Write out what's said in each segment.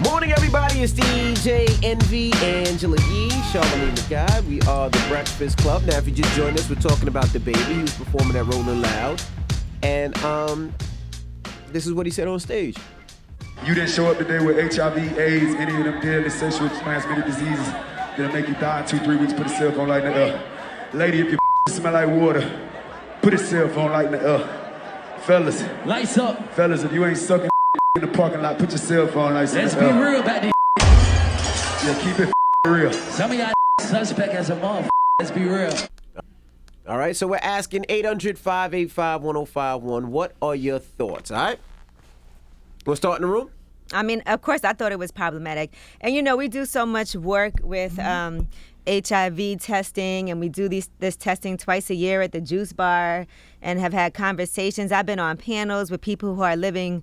Morning, everybody. It's DJ Envy, Angela Yee, Charlamagne the Guy. We are the Breakfast Club. Now, if you just joined us, we're talking about DaBaby, who's performing at Rolling Loud. And this is what he said on stage. You didn't show up today with HIV, AIDS, any of them deadly sexually transmitted diseases that'll make you die in 2-3 weeks. Put a cell phone light in the air. Lady, if your smell like water, put a cell phone light in the air. Fellas. Lights up. Fellas, if you ain't sucking in the parking lot, put your cell phone lights in the air. Let's be real about this. Yeah, keep it real. Some of y'all suspect as a motherfucker. Let's be real. All right, so we're asking 800-585-1051. What are your thoughts, all right? We'll start in the room. I mean, of course, I thought it was problematic. And, you know, we do so much work with HIV testing, and we do this testing twice a year at the juice bar and have had conversations. I've been on panels with people who are living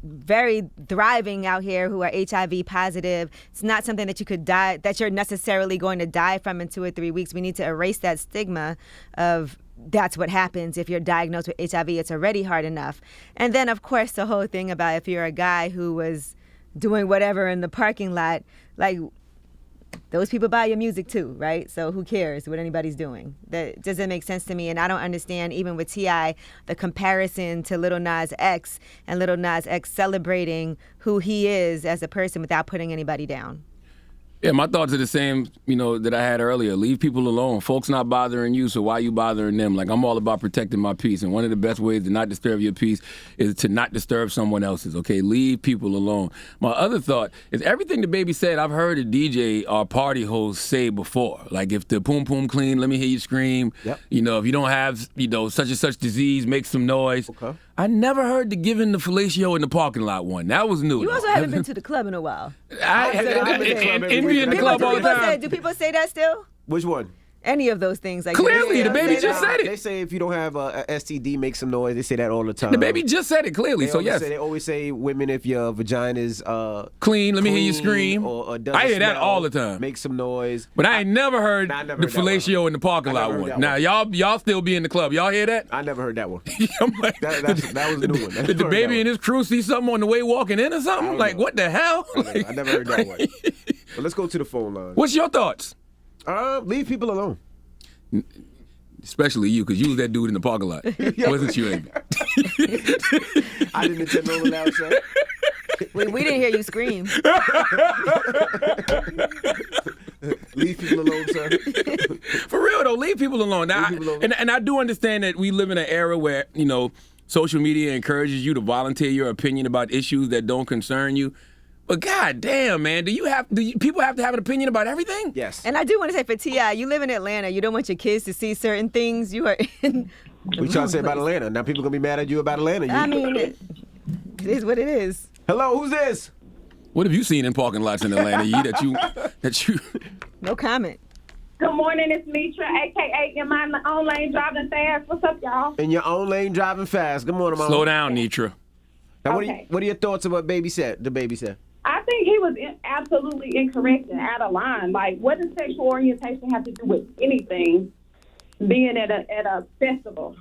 very thriving out here who are HIV positive. It's not something that you could die, that you're necessarily going to die from in 2 or 3 weeks. We need to erase that stigma of that's what happens if you're diagnosed with HIV. It's already hard enough. And then, of course, the whole thing about if you're a guy who was doing whatever in the parking lot, like, those people buy your music too, right? So who cares what anybody's doing? That doesn't make sense to me. And I don't understand, even with T.I., the comparison to Lil Nas X and Lil Nas X celebrating who he is as a person without putting anybody down. Yeah, my thoughts are the same, that I had earlier. Leave people alone. Folks not bothering you, so why you bothering them? Like, I'm all about protecting my peace, and one of the best ways to not disturb your peace is to not disturb someone else's, okay? Leave people alone. My other thought is everything DaBaby said, I've heard a DJ or party host say before. Like, if the poom poom clean, let me hear you scream. Yep. If you don't have, such and such disease, make some noise. Okay. I never heard the giving the fellatio in the parking lot one. That was new. You also haven't been to the club in a while. Envy in the club all the time. Do people say that still? Which one? Any of those things. Like clearly, DaBaby just said it. They say if you don't have a STD, make some noise. They say that all the time. DaBaby just said it clearly, so yes. They always say, women, if your vagina is clean, let me hear you scream. Or I hear that all the time. Make some noise. But I ain't never heard the fellatio in the parking lot one. Now, y'all still be in the club. Y'all hear that? I never heard that one. Like, that was a new one. Did DaBaby and his crew see something on the way walking in or something? Like, what the hell? I never heard that one. But let's go to the phone line. What's your thoughts? Leave people alone. Especially you, because you was that dude in the parking lot. Wasn't you, Amy? I didn't attend no loud show. We didn't hear you scream. Leave people alone, sir. For real, though, leave people alone. Now, and I do understand that we live in an era where, social media encourages you to volunteer your opinion about issues that don't concern you. But god damn, man, do people have to have an opinion about everything? Yes. And I do want to say for T.I., you live in Atlanta. You don't want your kids to see certain things. You are in. What you trying to say about Atlanta? Now people gonna be mad at you about Atlanta. I mean, it is what it is. Hello, who's this? What have you seen in parking lots in Atlanta, that you? No comment. Good morning, it's Mitra, a.k.a. in my own lane driving fast. What's up, y'all? In your own lane driving fast. Good morning, Mama. Slow down, Nitra. Now, what are your thoughts about DaBaby said? I think he was absolutely incorrect and out of line. Like, what does sexual orientation have to do with anything being at a festival?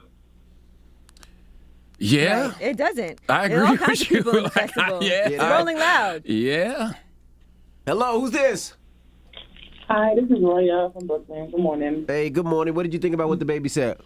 Yeah. Right. It doesn't. I agree all with kinds of you. people in the festival. Yeah. Rolling Loud. Yeah. Hello, who's this? Hi, this is Roya from Brooklyn. Good morning. Hey, good morning. What did you think about what DaBaby said?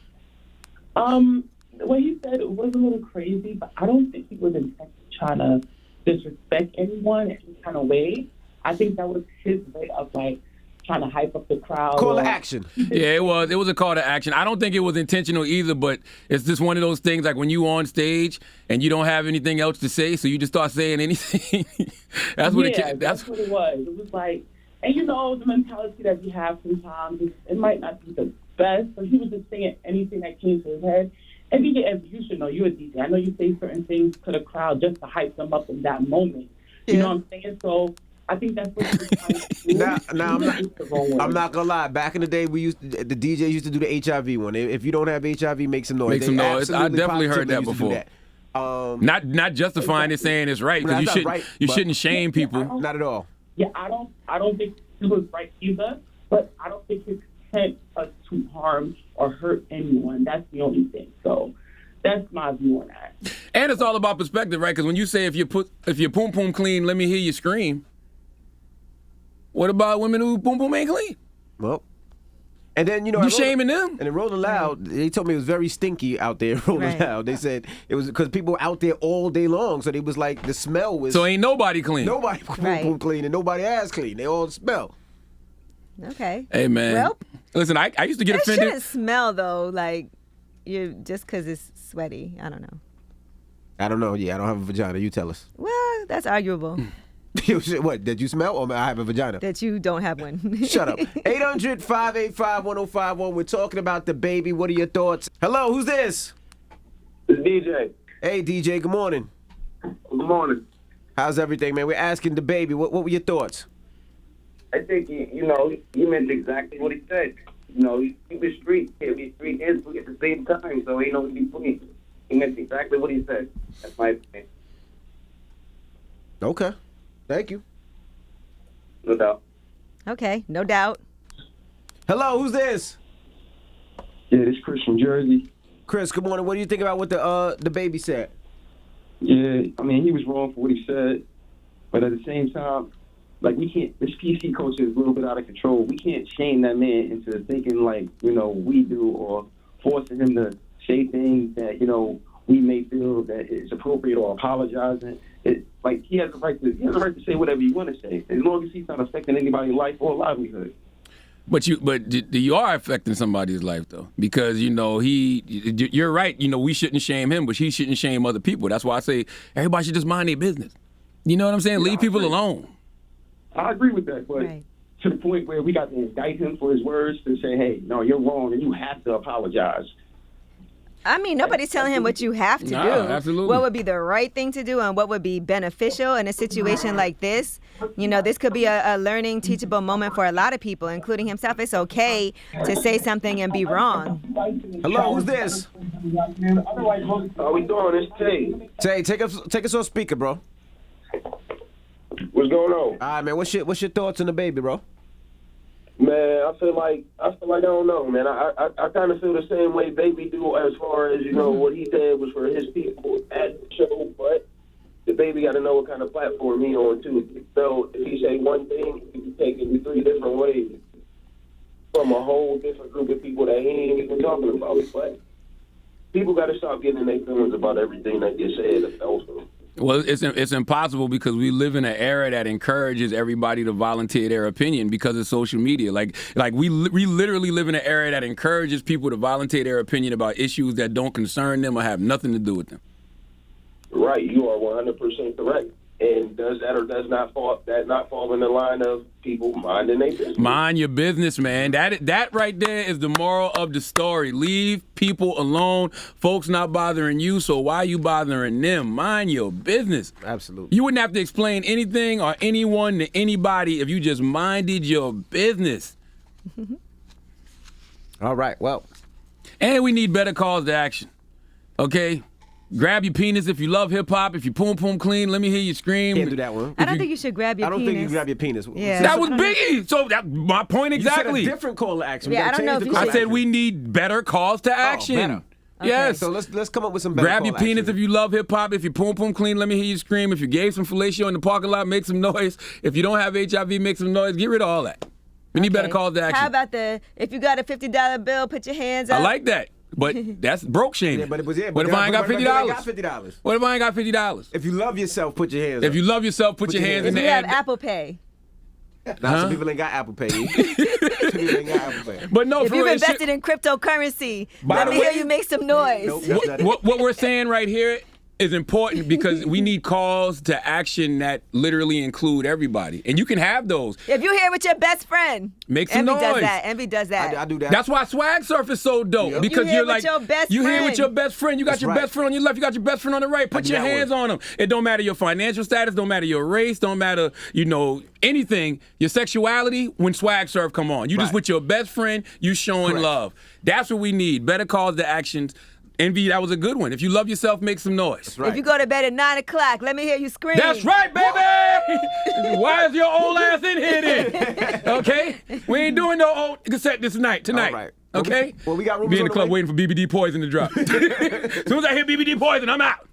What he said was a little crazy, but I don't think he was intentionally trying to disrespect anyone in any kind of way. I think that was his way of trying to hype up the crowd. Call to action. Yeah, it was a call to action. I don't think it was intentional either, but it's just one of those things like when you on stage and you don't have anything else to say, so you just start saying anything. That's what that's what it was. It was like, and the mentality that we have sometimes, it might not be the best, but he was just saying anything that came to his head. And DJ, you should know, you're a DJ. I know you say certain things to the crowd just to hype them up in that moment. You know what I'm saying? So I think that's what he was trying to do. Now, I'm not gonna lie. Back in the day, the DJs used to do the HIV one. If you don't have HIV, make some noise. Make some noise. I definitely heard that before. Not justifying it, saying it's right, because you shouldn't shame people. Not at all. Yeah, I don't think he was right either, but I don't think his intent was to harm or hurt anyone. That's the only thing. So That's my view on that. And it's all about perspective, right? Because when you say if your poom poom clean, let me hear you scream. What about women who poom poom ain't clean? Well, and then you shaming them. And in Rolling Loud, they told me it was very stinky out there. Rolling Loud, they said it was because people were out there all day long, so they was like the smell was. So ain't nobody clean. Nobody poom poom clean and nobody ass clean. They all smell. Okay. Hey man. Well, listen, I used to get it offended. shouldn't smell though, like you just because it's sweaty. I don't know. I don't know. Yeah, I don't have a vagina. You tell us. Well, that's arguable. What, did you smell or I have a vagina? That you don't have one. Shut up. 800-585-1051. We're talking about DaBaby. What are your thoughts? Hello, who's this? It's DJ. Hey, DJ, good morning. Good morning. How's everything, man? We're asking DaBaby. What were your thoughts? I think, he meant exactly what he said. He was street, can't be street and free at the same time, so ain't no in between. He meant exactly what he said. That's my opinion. Okay. Thank you. No doubt. Okay, no doubt. Hello, who's this? Yeah, this Chris from Jersey. Chris, good morning. What do you think about what the baby said? Yeah, I mean, he was wrong for what he said, but at the same time, like, we can't, this PC culture is a little bit out of control. We can't shame that man into thinking like, we do, or forcing him to say things that, we may feel that is appropriate, or apologizing. Like, he has the right to say whatever you want to say, as long as he's not affecting anybody's life or livelihood. But you are affecting somebody's life though, because you're right. We shouldn't shame him, but he shouldn't shame other people. That's why I say everybody should just mind their business. You know what I'm saying? Yeah, leave people alone. I agree with that, but to the point where we got to indict him for his words to say, hey, no, you're wrong and you have to apologize. I mean, nobody's telling him what you have to do. Absolutely. What would be the right thing to do and what would be beneficial in a situation like this. This could be a learning, teachable moment for a lot of people, including himself. It's okay to say something and be wrong. Hello, who's this? How we doing? It's Tay. Tay, take us on speaker, bro. What's going on? All right, man. What's your thoughts on DaBaby, bro? Man, I feel like I don't know, man. I kind of feel the same way Baby do as far as what he said was for his people at the show, but DaBaby got to know what kind of platform he on too. So if he say one thing, he can take it in 3 different ways from a whole different group of people that he ain't even talking about. But people got to stop getting in their feelings about everything that gets said also. Well, it's impossible because we live in an era that encourages everybody to volunteer their opinion because of social media. Like we literally live in an era that encourages people to volunteer their opinion about issues that don't concern them or have nothing to do with them. Right, you are 100% correct. And does that or does not fall in the line of people minding their business? Mind your business, man. That right there is the moral of the story. Leave people alone. Folks not bothering you, so why are you bothering them? Mind your business. Absolutely. You wouldn't have to explain anything or anyone to anybody if you just minded your business. All right, well. And we need better calls to action. Okay? Grab your penis if you love hip-hop. If you poom poom clean, let me hear you scream. Can't do that one. I don't think you should grab your penis. I don't think you grab your penis. Yeah. That was Biggie. So that my point exactly. You said a different call to action. Yeah, I don't know if you I should. said we need better calls to action. Better. Yes. So let's come up with some better Grab call your penis action. if you love hip-hop. If you poom poom clean, let me hear you scream. If you gave some fellatio in the parking lot, make some noise. If you don't have HIV, make some noise. Get rid of all that. We need better calls to action. How about if you got a $50 bill, put your hands up? I like that. But that's broke shaming. Yeah, but what if I ain't got $50? $50. What if I ain't got $50? If you love yourself, put your hands up. If you love yourself, put your hands in If the you air. have Apple Pay. Some people ain't got Apple Pay. Some people ain't got Apple Pay. But no, If for you've real, invested in cryptocurrency, By let the me way- hear you make some noise. Nope, what we're saying right here is important because we need calls to action that literally include everybody. And you can have those. If you're here with your best friend, Make some Envy noise. does that. Envy does that. I do that. That's why swag surf is so dope. Yep. Because You here you're with like your best you here with friend. your best friend. You got That's your right. best friend on your left. You got your best friend on the right. Put do your that hands one. on them. It don't matter your financial status. Don't matter your race. Don't matter anything. Your sexuality. When swag surf come on, you just Right. with your best friend. You showing Correct. love. That's what we need. Better calls to actions. Envy, that was a good one. If you love yourself, make some noise. right. If you go to bed at 9 o'clock, let me hear you scream. That's right, baby. Why is your old ass in here then? Okay, we ain't doing no old cassette tonight. All right. Okay? Well, we got rumors Be in on the club way. waiting for BBD Poison to drop. As soon as I hear BBD Poison, I'm out.